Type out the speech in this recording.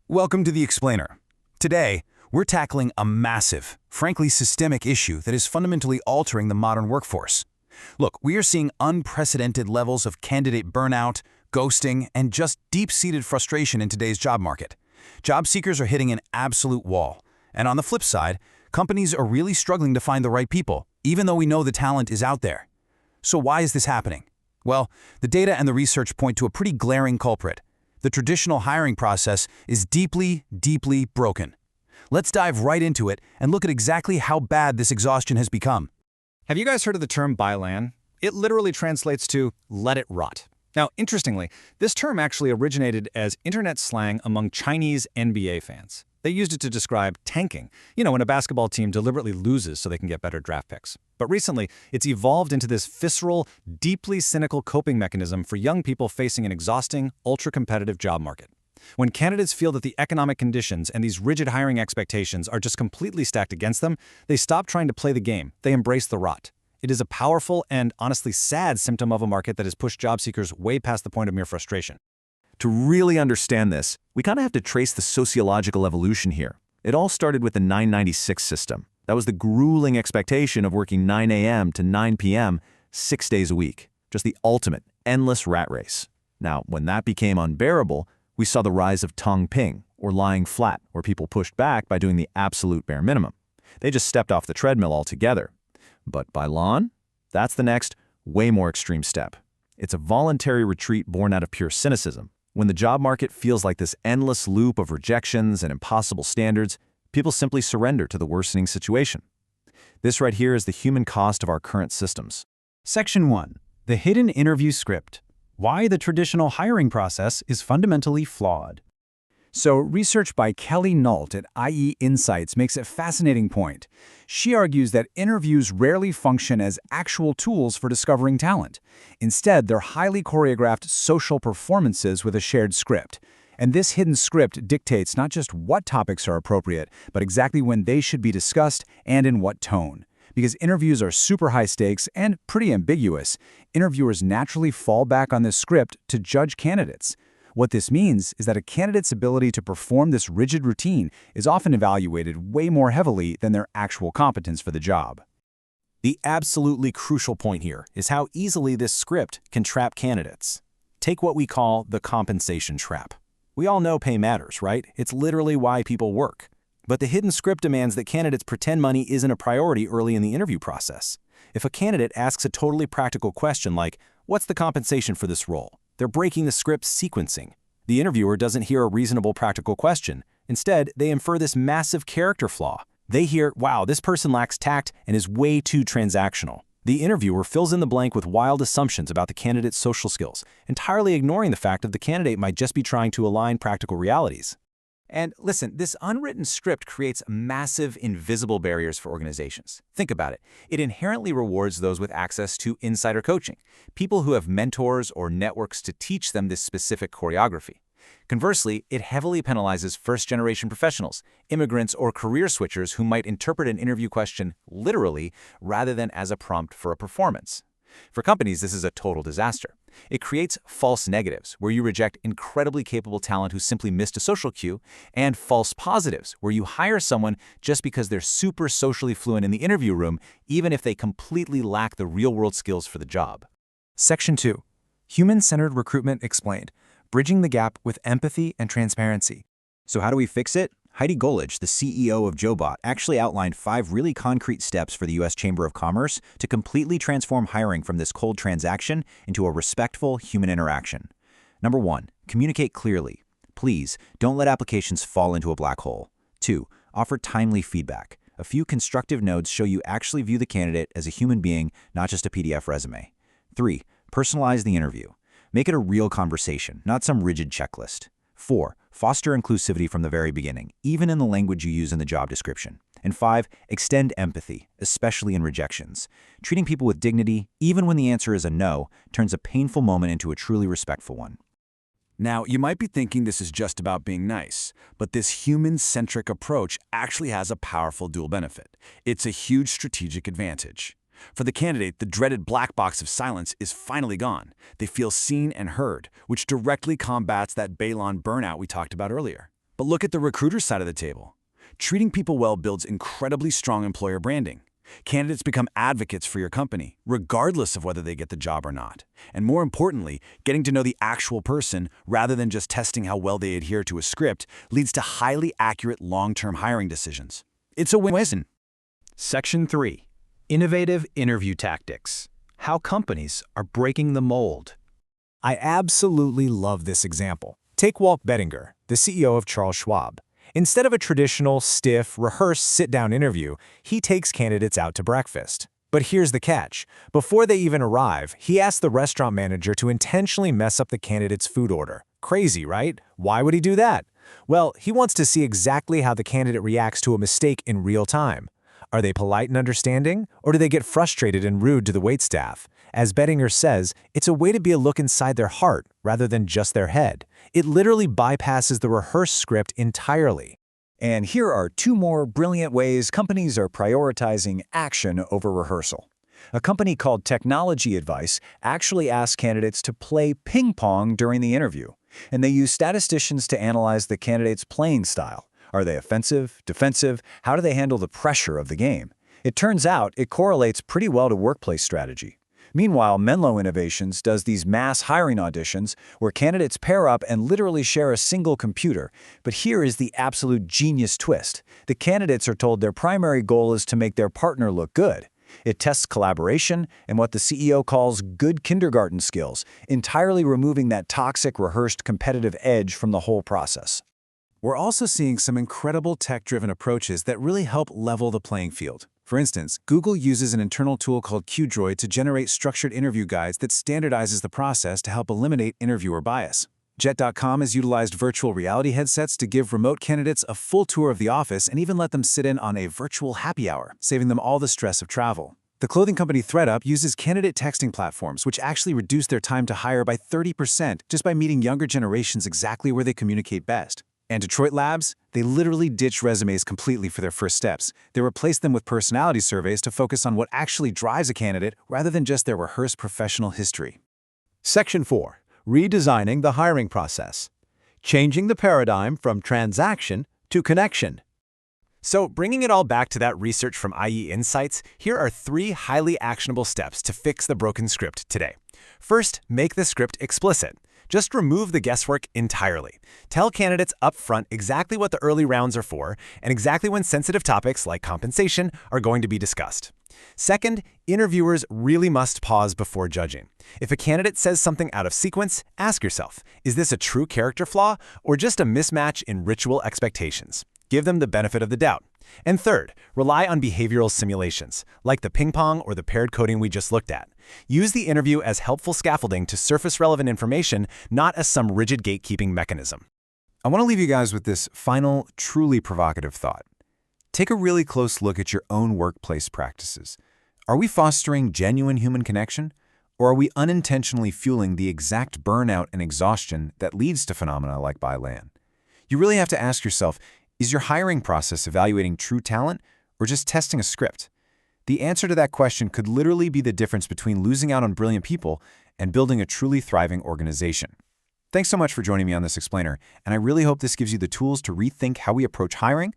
Welcome to The Explainer. Today, we're tackling a massive, frankly systemic issue that is fundamentally altering the modern workforce. Look, we are seeing unprecedented levels of candidate burnout, ghosting, and just deep-seated frustration in today's job market. Job seekers are hitting an absolute wall. And on the flip side, companies are really struggling to find the right people, even though we know the talent is out there. So why is this happening? Well, the data and the research point to a pretty glaring culprit. The traditional hiring process is deeply, deeply broken. Let's dive right into it and look at exactly how bad this exhaustion has become. Have you guys heard of the term bylan? It literally translates to let it rot. Now, interestingly, this term actually originated as internet slang among Chinese NBA fans. They used it to describe tanking, when a basketball team deliberately loses so they can get better draft picks. But recently, it's evolved into this visceral, deeply cynical coping mechanism for young people facing an exhausting, ultra-competitive job market. When candidates feel that the economic conditions and these rigid hiring expectations are just completely stacked against them, they stop trying to play the game, they embrace the rot. It is a powerful and honestly sad symptom of a market that has pushed job seekers way past the point of mere frustration. To really understand this, we kind of have to trace the sociological evolution here. It all started with the 996 system. That was the grueling expectation of working 9 a.m. to 9 p.m. 6 days a week. Just the ultimate, endless rat race. Now, when that became unbearable, we saw the rise of Tongping, or lying flat, where people pushed back by doing the absolute bare minimum. They just stepped off the treadmill altogether. But Bailan? That's the next, way more extreme step. It's a voluntary retreat born out of pure cynicism. When the job market feels like this endless loop of rejections and impossible standards, people simply surrender to the worsening situation. This right here is the human cost of our current systems. Section 1. The Hidden Interview Script. Why the traditional hiring process is fundamentally flawed. So, research by Kelly Nault at IE Insights makes a fascinating point. She argues that interviews rarely function as actual tools for discovering talent. Instead, they're highly choreographed social performances with a shared script. And this hidden script dictates not just what topics are appropriate, but exactly when they should be discussed and in what tone. Because interviews are super high stakes and pretty ambiguous, interviewers naturally fall back on this script to judge candidates. What this means is that a candidate's ability to perform this rigid routine is often evaluated way more heavily than their actual competence for the job. The absolutely crucial point here is how easily this script can trap candidates. Take what we call the compensation trap. We all know pay matters, right? It's literally why people work. But the hidden script demands that candidates pretend money isn't a priority early in the interview process. If a candidate asks a totally practical question like, "What's the compensation for this role?" they're breaking the script's sequencing. The interviewer doesn't hear a reasonable practical question. Instead, they infer this massive character flaw. They hear, wow, this person lacks tact and is way too transactional. The interviewer fills in the blank with wild assumptions about the candidate's social skills, entirely ignoring the fact that the candidate might just be trying to align practical realities. And listen, this unwritten script creates massive invisible barriers for organizations. Think about it. It inherently rewards those with access to insider coaching, people who have mentors or networks to teach them this specific choreography. Conversely, it heavily penalizes first-generation professionals, immigrants, or career switchers who might interpret an interview question literally rather than as a prompt for a performance. For companies, this is a total disaster. It creates false negatives, where you reject incredibly capable talent who simply missed a social cue, and false positives, where you hire someone just because they're super socially fluent in the interview room, even if they completely lack the real-world skills for the job. Section 2. Human-Centered Recruitment Explained. Bridging the gap with empathy and transparency. So how do we fix it? Heidi Golich, the CEO of JoBot, actually outlined 5 really concrete steps for the U.S. Chamber of Commerce to completely transform hiring from this cold transaction into a respectful human interaction. Number 1, communicate clearly. Please, don't let applications fall into a black hole. 2, offer timely feedback. A few constructive notes show you actually view the candidate as a human being, not just a PDF resume. 3, personalize the interview. Make it a real conversation, not some rigid checklist. 4, foster inclusivity from the very beginning, even in the language you use in the job description. And 5, extend empathy, especially in rejections. Treating people with dignity, even when the answer is a no, turns a painful moment into a truly respectful one. Now, you might be thinking this is just about being nice, but this human-centric approach actually has a powerful dual benefit. It's a huge strategic advantage. For the candidate, the dreaded black box of silence is finally gone. They feel seen and heard, which directly combats that Bailan burnout we talked about earlier. But look at the recruiter side of the table. Treating people well builds incredibly strong employer branding. Candidates become advocates for your company, regardless of whether they get the job or not. And more importantly, getting to know the actual person rather than just testing how well they adhere to a script leads to highly accurate long-term hiring decisions. It's a win-win. Section 3. Innovative Interview Tactics. How companies are breaking the mold. I absolutely love this example. Take Walt Bettinger, the CEO of Charles Schwab. Instead of a traditional, stiff, rehearsed sit-down interview, he takes candidates out to breakfast. But here's the catch. Before they even arrive, he asks the restaurant manager to intentionally mess up the candidate's food order. Crazy, right? Why would he do that? Well, he wants to see exactly how the candidate reacts to a mistake in real time. Are they polite and understanding, or do they get frustrated and rude to the waitstaff? As Bettinger says, it's a way to be a look inside their heart rather than just their head. It literally bypasses the rehearsed script entirely. And here are 2 more brilliant ways companies are prioritizing action over rehearsal. A company called Technology Advice actually asks candidates to play ping pong during the interview, and they use statisticians to analyze the candidate's playing style. Are they offensive, defensive? How do they handle the pressure of the game? It turns out it correlates pretty well to workplace strategy. Meanwhile, Menlo Innovations does these mass hiring auditions where candidates pair up and literally share a single computer. But here is the absolute genius twist. The candidates are told their primary goal is to make their partner look good. It tests collaboration and what the CEO calls good kindergarten skills, entirely removing that toxic, rehearsed competitive edge from the whole process. We're also seeing some incredible tech-driven approaches that really help level the playing field. For instance, Google uses an internal tool called QDroid to generate structured interview guides that standardizes the process to help eliminate interviewer bias. Jet.com has utilized virtual reality headsets to give remote candidates a full tour of the office and even let them sit in on a virtual happy hour, saving them all the stress of travel. The clothing company ThredUp uses candidate texting platforms, which actually reduce their time to hire by 30% just by meeting younger generations exactly where they communicate best. And Detroit Labs, they literally ditch resumes completely for their first steps. They replace them with personality surveys to focus on what actually drives a candidate rather than just their rehearsed professional history. Section 4. Redesigning the hiring process. Changing the paradigm from transaction to connection. So, bringing it all back to that research from IE Insights, here are 3 highly actionable steps to fix the broken script today. First, make the script explicit. Just remove the guesswork entirely. Tell candidates up front exactly what the early rounds are for and exactly when sensitive topics like compensation are going to be discussed. Second, interviewers really must pause before judging. If a candidate says something out of sequence, ask yourself, is this a true character flaw or just a mismatch in ritual expectations? Give them the benefit of the doubt. And third, rely on behavioral simulations, like the ping pong or the paired coding we just looked at. Use the interview as helpful scaffolding to surface relevant information, not as some rigid gatekeeping mechanism. I want to leave you guys with this final, truly provocative thought. Take a really close look at your own workplace practices. Are we fostering genuine human connection? Or are we unintentionally fueling the exact burnout and exhaustion that leads to phenomena like bylan? You really have to ask yourself, is your hiring process evaluating true talent or just testing a script? The answer to that question could literally be the difference between losing out on brilliant people and building a truly thriving organization. Thanks so much for joining me on this explainer, and I really hope this gives you the tools to rethink how we approach hiring